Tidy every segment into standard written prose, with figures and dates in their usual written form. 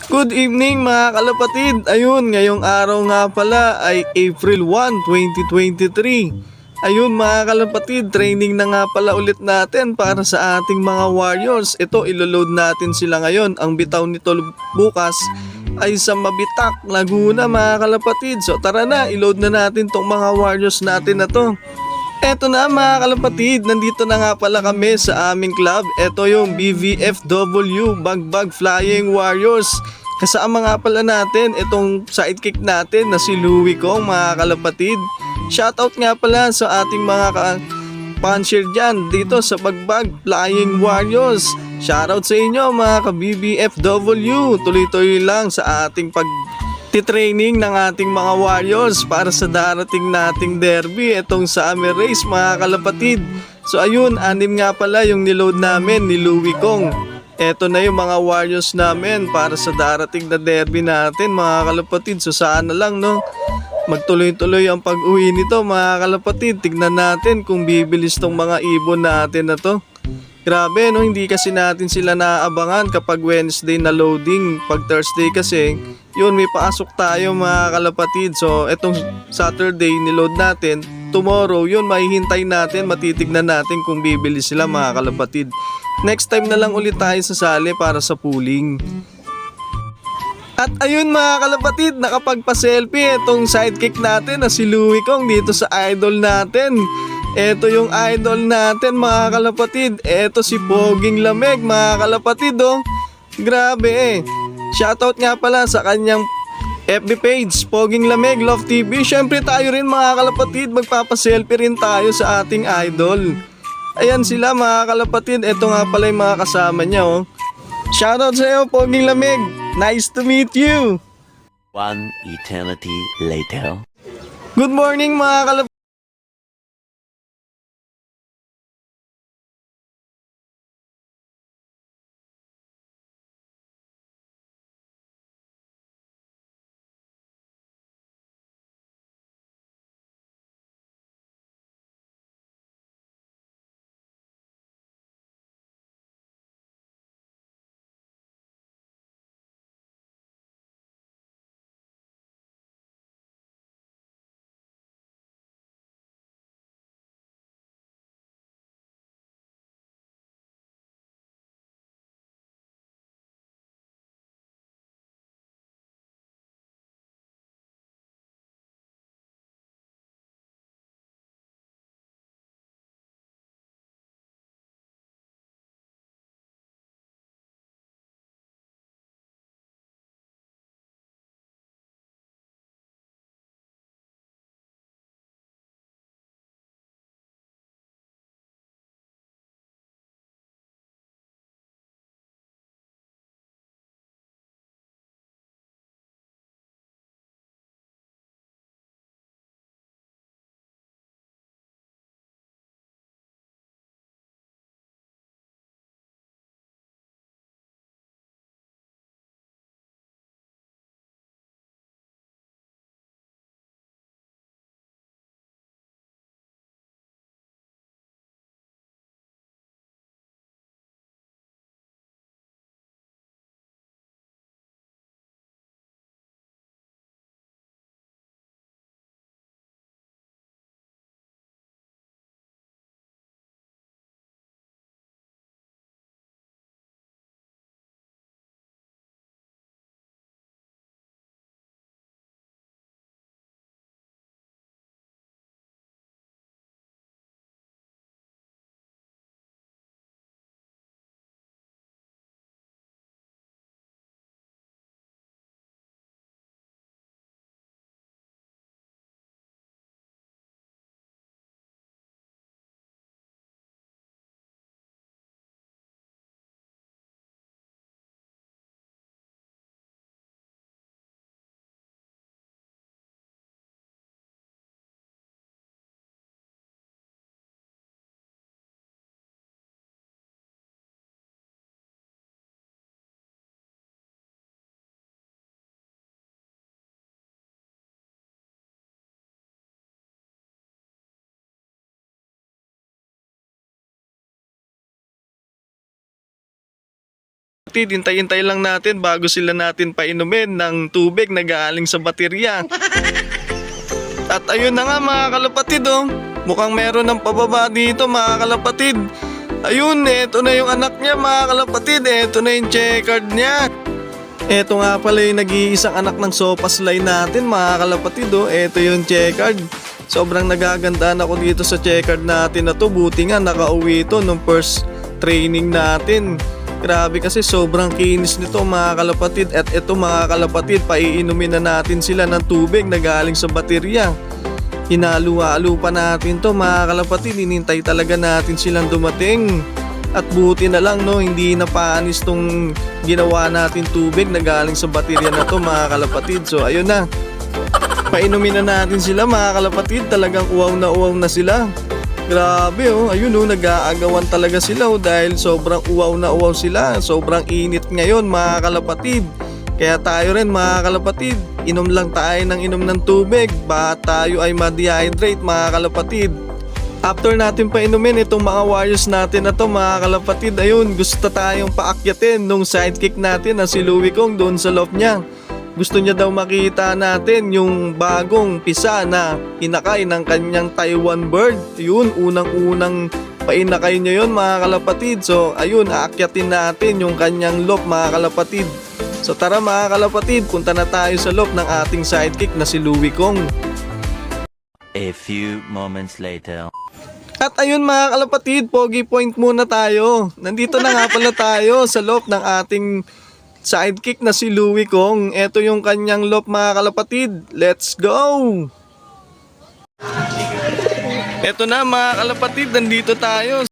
Good evening mga kalapatid. Ayun, ngayong araw nga pala ay April 1, 2023. Ayun mga kalapatid, training na nga pala ulit natin para sa ating mga warriors. Ito, iloload natin sila ngayon. Ang bitaw nito bukas ay sa Mabitak, Laguna mga kalapatid. So tara na, iload na natin tong mga warriors natin na to. Eto na mga kalapatid, nandito na nga pala kami sa aming club. Eto yung BVFW Bagbag Flying Warriors. Kasama nga pala natin itong sidekick natin na si Louie Kong mga kalapatid. Shoutout nga pala sa ating mga puncher dyan dito sa Bagbag Flying Warriors. Shoutout sa inyo mga ka-BBFW. Tuloy-tuloy lang sa ating training ng ating mga warriors para sa darating nating derby, itong summer race mga kalapatid. So ayun, 6 nga pala yung niload namin ni Louie Kong. Eto na yung mga warriors namin para sa darating na derby natin mga kalapatid. So sana lang magtuloy-tuloy ang pag-uwi nito mga kalapatid. Tignan natin kung bibilis tong mga ibon natin na to. Grabe hindi kasi natin sila naaabangan kapag Wednesday na loading. Pag Thursday kasi, yun may paasok tayo mga kalapatid. So etong Saturday niload natin, tomorrow yun mahihintay natin, matitignan natin kung bibili sila mga kalapatid. Next time na lang ulit tayo sasali para sa pooling. At ayun mga kalapatid, nakapagpa-selfie itong sidekick natin na si Louie Kong dito sa idol natin. Ito yung idol natin mga kalapatid. Ito si Poging Lameg mga kalapatid oh. Grabe Shoutout nga pala sa kanyang FB page, Poging Lameg Love TV. Syempre tayo rin mga kalapatid, magpapaselfie rin tayo sa ating idol. Ayan sila mga kalapatid. Ito nga pala yung mga kasama niya oh. Shoutout sa iyo Poging Lameg. Nice to meet you. One eternity later. Good morning mga kalapatid. Hintay-hintay lang natin bago sila natin painumin ng tubig na galing sa baterya. At ayun na nga mga kalapatid oh. Mukhang meron ng pababa dito mga kalapatid. Ayun, eto na yung anak niya mga kalapatid. Eto na yung checkered niya. Eto nga pala yung nag-iisang anak ng sopas line natin mga kalapatid oh. Eto yung checkered. Sobrang nagagandaan ako dito sa checkered natin na to. Buti nga nakauwi ito nung first training natin. Grabe kasi sobrang kinis nito mga kalapatid. At ito mga kalapatid, paiinumin na natin sila ng tubig na galing sa baterya. Hinaluwa-alo pa natin to mga kalapatid. Hinintay talaga natin silang dumating. At buti na lang no, hindi na paanis tong ginawa natin tubig na galing sa baterya na to mga kalapatid. So ayun na, painumin na natin sila mga kalapatid. Talagang uwaw na sila. Grabe oh, ayun oh, nag-aagawan talaga sila oh, dahil sobrang uwaw na uwaw sila. Sobrang init ngayon mga kalapatid. Kaya tayo rin mga kalapatid, inom lang tayo ng inom ng tubig. Baka tayo ay ma-dehydrate mga kalapatid. After natin painumin itong mga warriors natin na to mga kalapatid, ayun, gusto tayong paakyatin nung sidekick natin na si Louie Kong doon sa loft niya. Gusto niya daw makita natin yung bagong pisa na inakay ng kanyang Taiwan bird. Yun, unang-unang painakay niya yun mga kalapatid. So ayun, aakyatin natin yung kanyang loft mga kalapatid. So tara mga kalapatid, punta na tayo sa loft ng ating sidekick na si Louie Kong. A few moments later. At ayun mga kalapatid, pogi point muna tayo. Nandito na nga pala tayo sa loft ng ating sidekick na si Louie Kong. Ito yung kanyang loft mga kalapatid. Let's go! Ito na mga kalapatid, nandito tayo.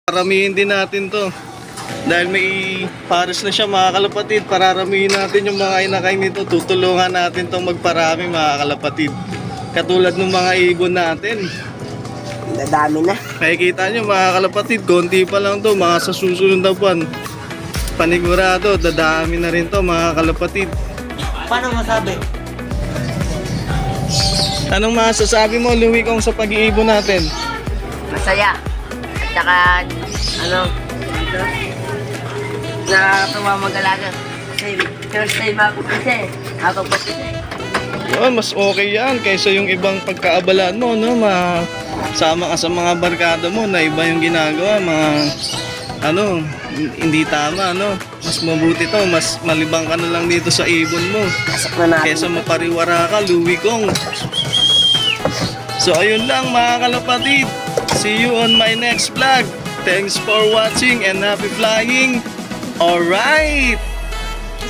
Paramihin din natin to. Dahil may pares na siya mga kalapatid, pararamihin natin yung mga inakay nito. Tutulungan natin tong magparami mga kalapatid. Katulad ng mga ibon natin. Dadami na. Makikita nyo mga kalapatid, konti pa lang to, mga sa susunod na buwan. Panigurado, dadami na rin to mga kalapatid. Paano masabi? Anong masasabi mo, Louie, kung sa pag-iibon natin? Masaya. At saka, ano, dito, nakakatawa mag-alaga. Kasi first time ako kasi, ako pa kasi. Yun, mas okay yan kaysa yung ibang pagkaabalaan mo, no? Sama ka sa mga barkada mo na iba yung ginagawa, mga ano, hindi tama, no? Mas mabuti to, mas malibang ka na lang dito sa ibon mo. Pasok na natin. Kesa mapariwara ka, Louie Kong. So ayun lang mga kalapatid. See you on my next vlog. Thanks for watching and happy flying. Alright!